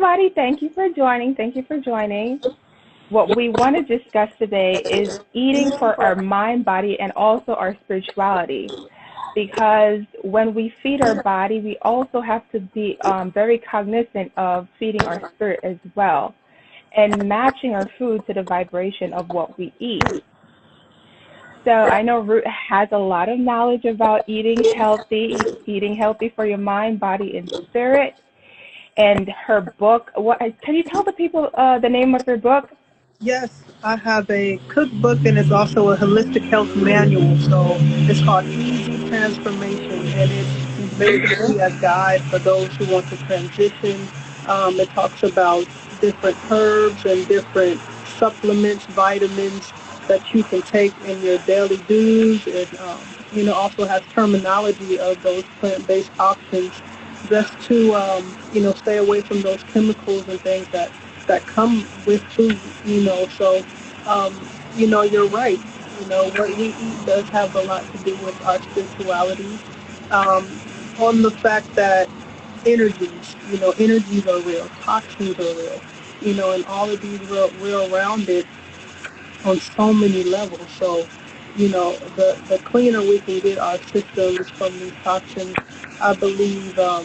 everybody. Thank you for joining. Thank you for joining. What we want to discuss today is eating for our mind, body, and also our spirituality. Because when we feed our body, we also have to be very cognizant of feeding our spirit as well and matching our food to the vibration of what we eat. So I know Ruth has a lot of knowledge about eating healthy for your mind, body, and spirit. And her book, can you tell the people the name of her book? Yes, I have a cookbook and it's also a holistic health manual. So it's called Easy Transformation, and it's basically a guide for those who want to transition. It talks about different herbs and different supplements, vitamins that you can take in your daily dues. It also has terminology of those plant-based options just to stay away from those chemicals and things that come with food, So, you're right. What we eat does have a lot to do with our spirituality. On the fact that energies are real, toxins are real, and all of these real around it on so many levels. So, the cleaner we can get our systems from these toxins, I believe the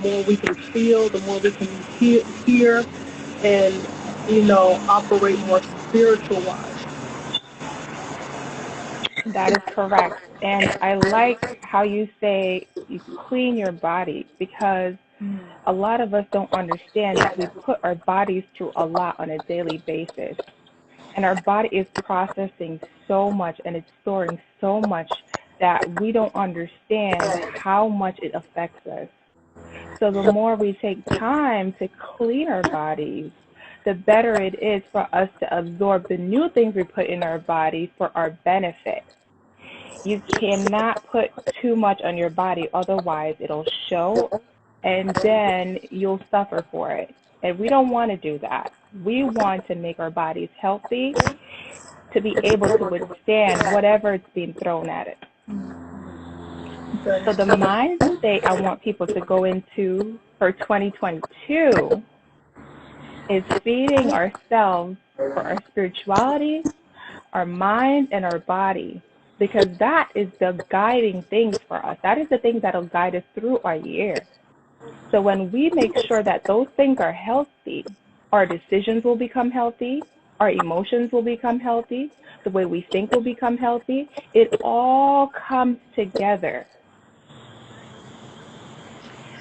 more we can feel, the more we can hear and, operate more spiritual-wise. That is correct. And I like how you say you clean your body, because a lot of us don't understand that we put our bodies through a lot on a daily basis. And our body is processing so much and it's storing so much that we don't understand how much it affects us. So the more we take time to clean our bodies, the better it is for us to absorb the new things we put in our body for our benefit. You cannot put too much on your body, otherwise it'll show and then you'll suffer for it. And we don't want to do that. We want to make our bodies healthy to be able to withstand whatever is being thrown at it. So the mind state I want people to go into for 2022 is feeding ourselves for our spirituality, our mind, and our body, because that is the guiding things for us. That is the thing that will guide us through our year. So when we make sure that those things are healthy, our decisions will become healthy, our emotions will become healthy, the way we think will become healthy. It all comes together.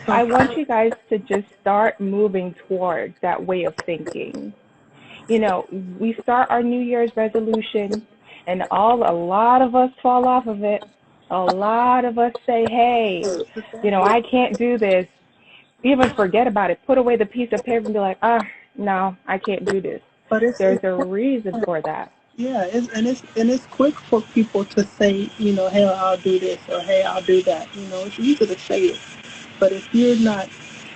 I want you guys to just start moving towards that way of thinking. We start our New Year's resolution, and a lot of us fall off of it. A lot of us say, hey, I can't do this. Even forget about it. Put away the piece of paper and be like, no, I can't do this. But there's a reason for that. Yeah, it's quick for people to say, hey, I'll do this, or hey, I'll do that. It's easy to say it. But if you're not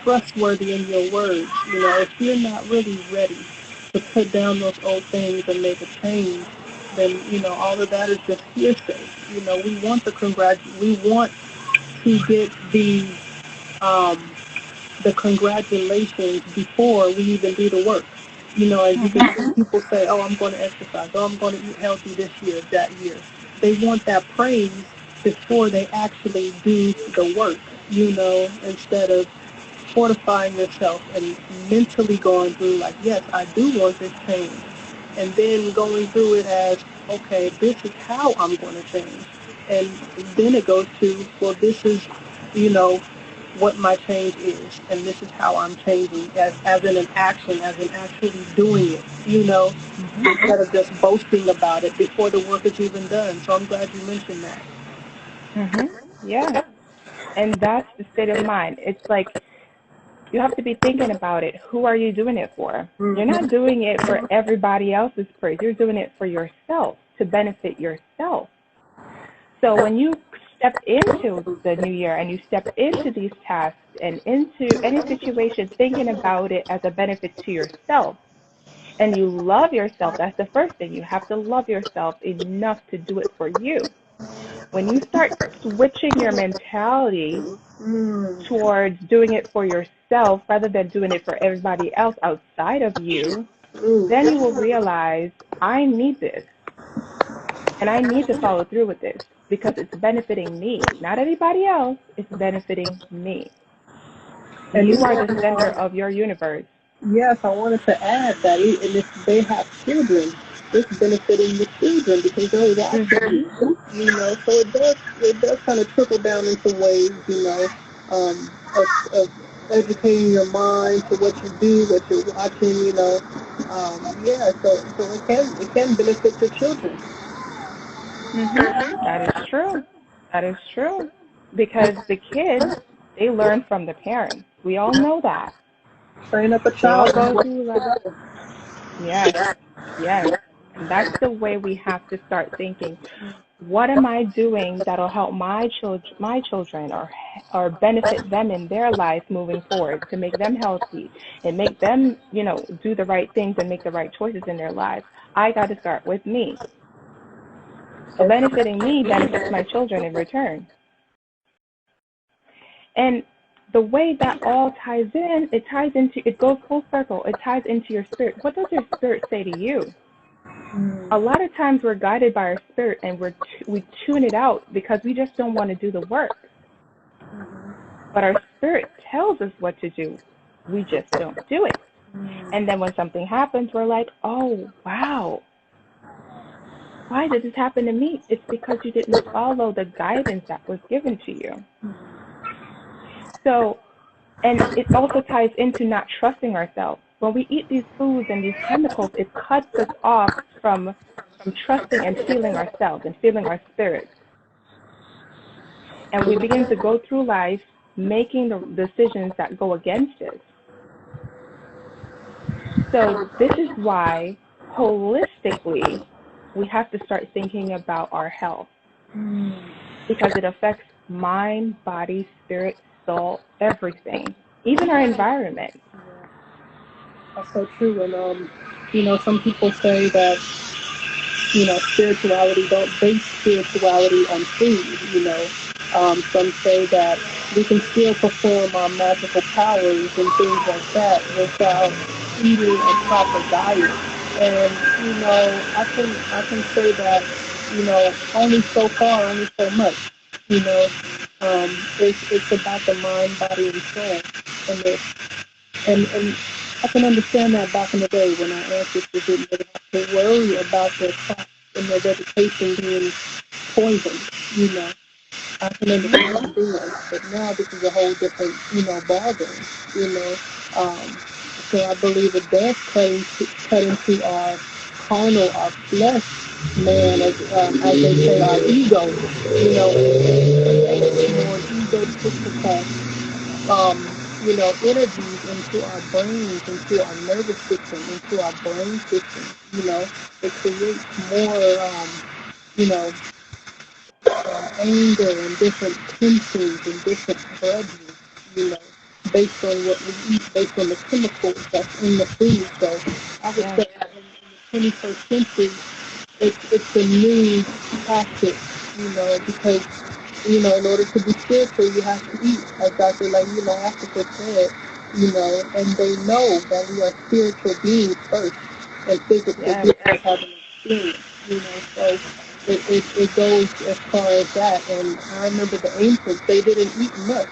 trustworthy in your words, if you're not really ready to put down those old things and make a change, then, all of that is just hearsay. We want we want to get the congratulations before we even do the work. As you can see people say, oh, I'm going to exercise, oh, I'm going to eat healthy this year, that year. They want that praise before they actually do the work, instead of fortifying yourself and mentally going through like, yes, I do want this change. And then going through it as, okay, this is how I'm going to change. And then it goes to, well, this is, what my change is, and this is how I'm changing, as in an action, as in actually doing it, instead of just boasting about it before the work is even done. So I'm glad you mentioned that. Yeah, and that's the state of mind. It's like you have to be thinking about it. Who are you doing it for? You're not doing it for everybody else's praise. You're doing it for yourself, to benefit yourself. So when you step into the new year and you step into these tasks and into any situation thinking about it as a benefit to yourself, and you love yourself, that's the first thing. You have to love yourself enough to do it for you. When you start switching your mentality towards doing it for yourself, yourself rather than doing it for everybody else outside of you, then you will realize, I need this. And I need to follow through with this because it's benefiting me, not anybody else. It's benefiting me. And you are the center of your universe. Yes, I wanted to add that, and if they have children, it's benefiting the children because they're watching, so it does kind of trickle down into ways, of educating your mind to what you do, what you're watching, so it can benefit the children. That is true. That is true. Because the kids, they learn from the parents. We all know that. Train up a They all child. go through that. Yes, yes. And that's the way we have to start thinking. What am I doing that'll help my children or benefit them in their life moving forward to make them healthy and make them, do the right things and make the right choices in their lives? I got to start with me. So benefiting me benefits my children in return. And the way that all ties in, it goes full circle. It ties into your spirit. What does your spirit say to you? A lot of times we're guided by our spirit and we tune it out because we just don't want to do the work. But our spirit tells us what to do. We just don't do it. And then when something happens, we're like, oh, wow. Why did this happen to me? It's because you didn't follow the guidance that was given to you. So, and it also ties into not trusting ourselves. When we eat these foods and these chemicals, it cuts us off from trusting and feeling ourselves and feeling our spirits. And we begin to go through life making the decisions that go against it. So this is why, holistically, we have to start thinking about our health. Because it affects mind, body, spirit, soul, everything, even our environment. That's so true. And, some people say that, spirituality, don't base spirituality on food, some say that we can still perform our magical powers and things like that without eating a proper diet. And, I can say that, only so far, only so much, it's about the mind, body, and soul. And I can understand that back in the day when our ancestors didn't really have to worry about their crops and their vegetation being poisoned. I can understand then, but now this is a whole different, ballgame. So I believe it does cut into our carnal, our flesh, man, as they say, our ego, and more egotistical, energies into our brains, into our nervous system, into our brain system. It creates more, anger and different tensions and different grudges, based on what we eat, based on the chemicals that's in the food. So I would say that in the 21st century, it's a new tactic, because, in order to be spiritual, you have to eat, as Dr. Afrika said, and they know that we are spiritual beings first, and physical beings have an experience, so it goes as far as that. And I remember the ancients, they didn't eat much,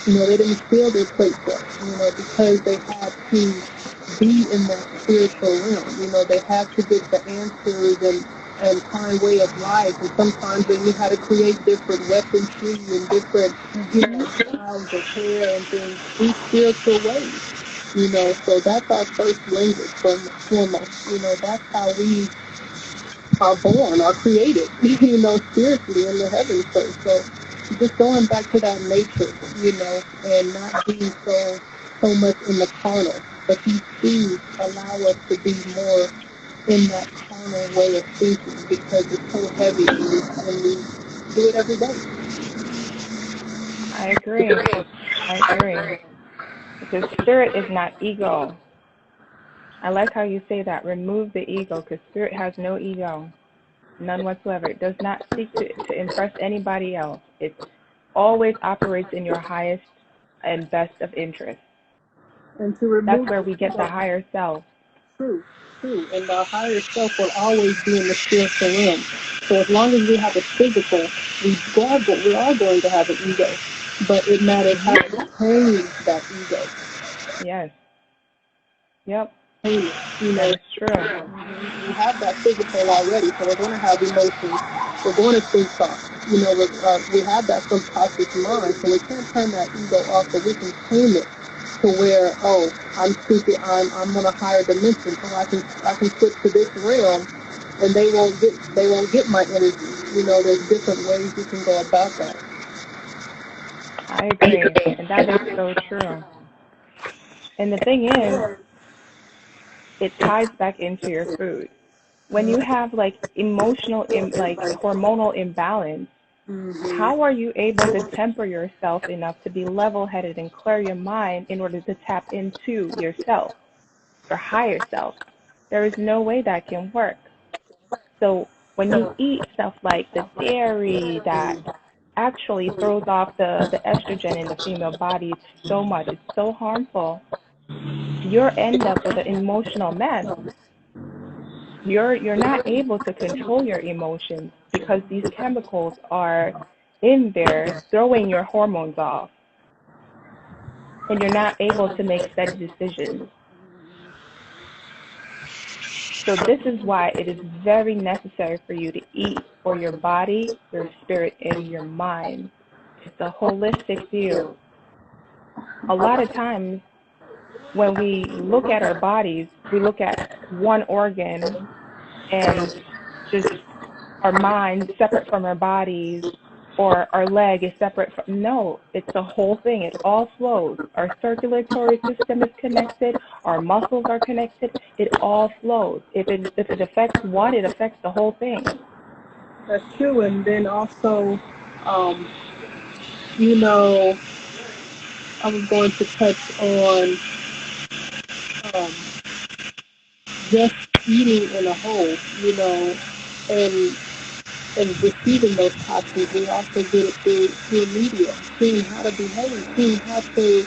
they didn't fill their plates up, because they had to be in that spiritual realm, they had to get the answers and find way of life, and sometimes they knew how to create different weaponry and different, styles of hair and things in spiritual ways, so that's our first language foremost, that's how we are born, are created, spiritually in the heavens first. So just going back to that nature, and not being so much in the carnal, but these foods allow us to be more in that carnal way of thinking because it's so heavy and we do it every day. I agree. Because spirit is not ego. I like how you say that. Remove the ego, because spirit has no ego. None whatsoever. It does not seek to impress anybody else. It always operates in your highest and best of interest. And to remove That's where we get the higher self. true, and our higher self will always be in the spiritual realm. So as long as we have a physical, we are going to have an ego. But it matters how to change that ego. Yes. Yep. Change it, That is true. we have that physical already, so we're going to have emotions. We're going to think thoughts. We have that subconscious mind, so we can't turn that ego off, but we can tame it to where, oh, I'm stupid. I'm on a higher dimension, so I can switch to this realm, and they won't get my energy. There's different ways you can go about that. I agree. And that is so true. And the thing is, it ties back into your food. When you have like like hormonal imbalance, how are you able to temper yourself enough to be level-headed and clear your mind in order to tap into yourself, your higher self? There is no way that can work. So when you eat stuff like the dairy that actually throws off the estrogen in the female body so much, it's so harmful, you end up with an emotional mess. You're not able to control your emotions because these chemicals are in there throwing your hormones off, and you're not able to make steady decisions. So this is why it is very necessary for you to eat for your body, your spirit, and your mind. It's a holistic view. A lot of times when we look at our bodies, we look at one organ and just our mind separate from our bodies, or our leg is separate from, no, it's the whole thing. It all flows. Our circulatory system is connected, our muscles are connected, it all flows. If it affects one, it affects the whole thing. That's true. And then also, you know, I was going to touch on um, just eating in a whole, and receiving those toxins. We also get it through media, seeing how to behave, seeing how to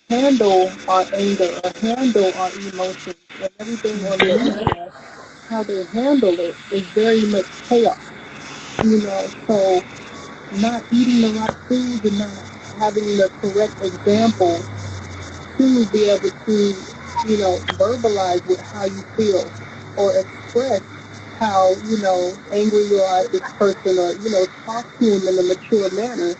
handle our anger or handle our emotions, and everything on the internet, how they handle it is very much chaos. So not eating the right foods and not having the correct example to be able to, verbalize with how you feel or express how, angry you are at this person, or, talk to them in a mature manner,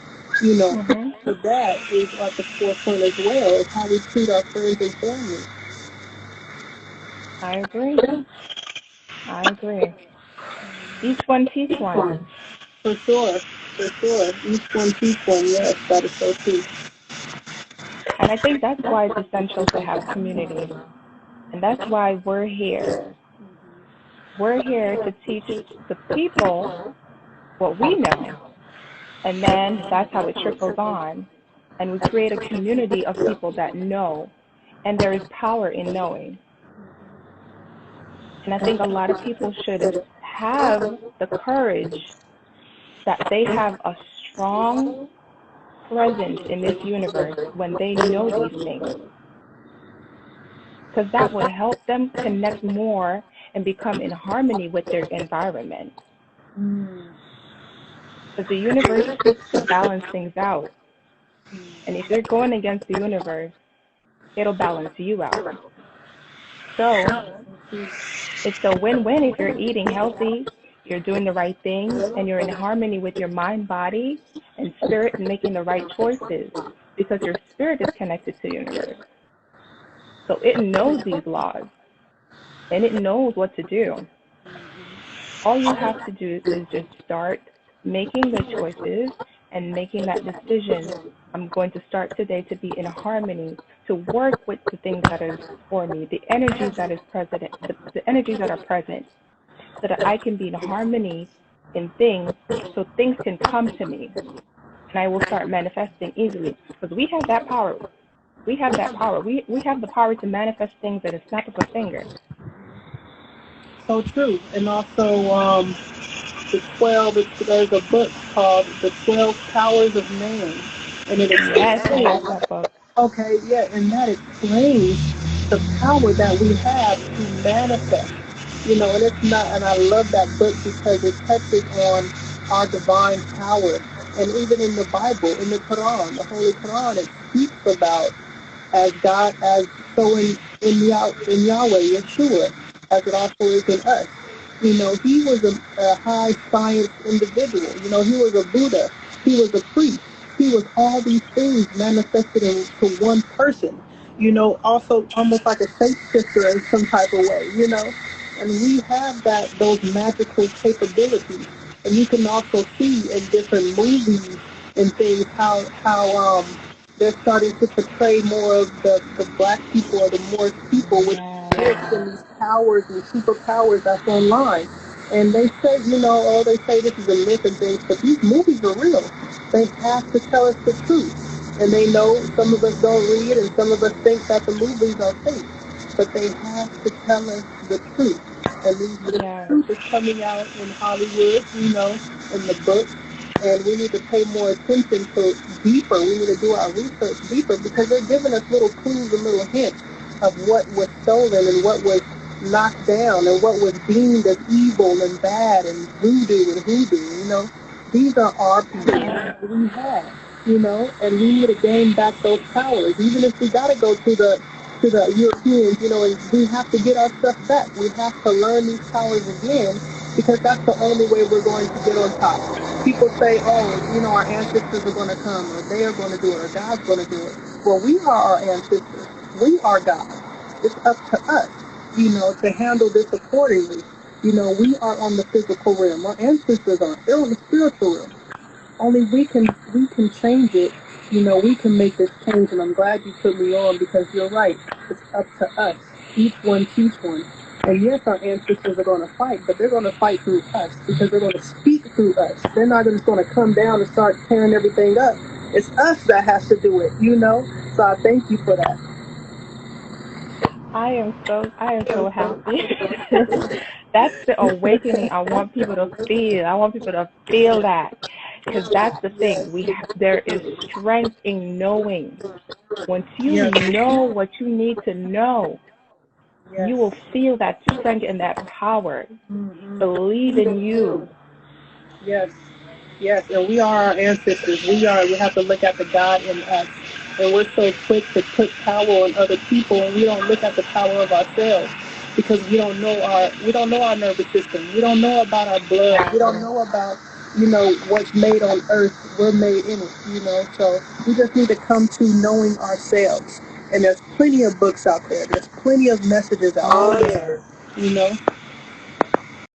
so that is at the forefront as well, is how we treat our friends and family. I agree. I agree. Each one teach one. For sure, for sure. Each one teach one, yes, that is so true. And I think that's why it's essential to have community. And that's why we're here. We're here to teach the people what we know. And then that's how it trickles on. And we create a community of people that know. And there is power in knowing. And I think a lot of people should have the courage that they have a strong presence in this universe when they know these things. Because that would help them connect more and become in harmony with their environment. Because the universe seeks to balance things out. And if you're going against the universe, it'll balance you out. So it's a win-win if you're eating healthy, you're doing the right things, and you're in harmony with your mind, body, and spirit, and making the right choices, because your spirit is connected to the universe. So it knows these laws, and it knows what to do. All you have to do is just start making the choices and making that decision. I'm going to start today to be in harmony, to work with the things that are for me, the energies that is present, the energies that are present, so that I can be in harmony in things, so things can come to me, and I will start manifesting easily, because we have that power. We have that power. We have the power to manifest things at a snap of a finger. So true. And also, there's a book called The 12 Powers of Man. And it Yes, I love that book. Okay, yeah, and that explains the power that we have to manifest. And it's not, and I love that book because it touches on our divine power. And even in the Bible, in the Quran, the Holy Quran, it speaks about as God, as so in Yahweh, Yeshua, as it also is in us. He was a high science individual. He was a Buddha. He was a priest. He was all these things manifested into one person. Also almost like a shapeshifter in some type of way. And we have those magical capabilities. And you can also see in different movies and things how they're starting to portray more of the black people or the Moorish people with gifts and these powers and superpowers that's online. And they say, they say this is a myth and things, but these movies are real. They have to tell us the truth. And they know some of us don't read and some of us think that the movies are fake. But they have to tell us the truth. And the truth is coming out in Hollywood, in the books. And we need to pay more attention to deeper. We need to do our research deeper because they're giving us little clues and little hints of what was stolen and what was knocked down and what was deemed as evil and bad and voodoo and hoodoo. These are our powers that we have, and we need to gain back those powers. Even if we got to go to the Europeans, and we have to get our stuff back. We have to learn these powers again because that's the only way we're going to get on top. People say, oh, our ancestors are going to come, or they are going to do it, or God's going to do it. Well, we are our ancestors. We are God. It's up to us, to handle this accordingly. We are on the physical realm. Our ancestors aren't. They're on the spiritual realm. Only we can change it. We can make this change, and I'm glad you put me on because you're right. It's up to us. Each one teach one. And yes, our ancestors are going to fight, but they're going to fight through us because they're going to speak through us. They're not just going to come down and start tearing everything up. It's us that has to do it. So I thank you for that. I am so happy. That's the awakening I want people to feel. I want people to feel that because that's the thing. There is strength in knowing. Once you Yes. know what you need to know, you Yes. will feel that strength and that power. Believe in you. Yes, yes, and we are our ancestors. We have to look at the God in us. And we're so quick to put power on other people and we don't look at the power of ourselves because we don't know our nervous system. We don't know about our blood. We don't Exactly. know about, what's made on earth. We're made in it. So we just need to come to knowing ourselves. And there's plenty of books out there. There's plenty of messages out there.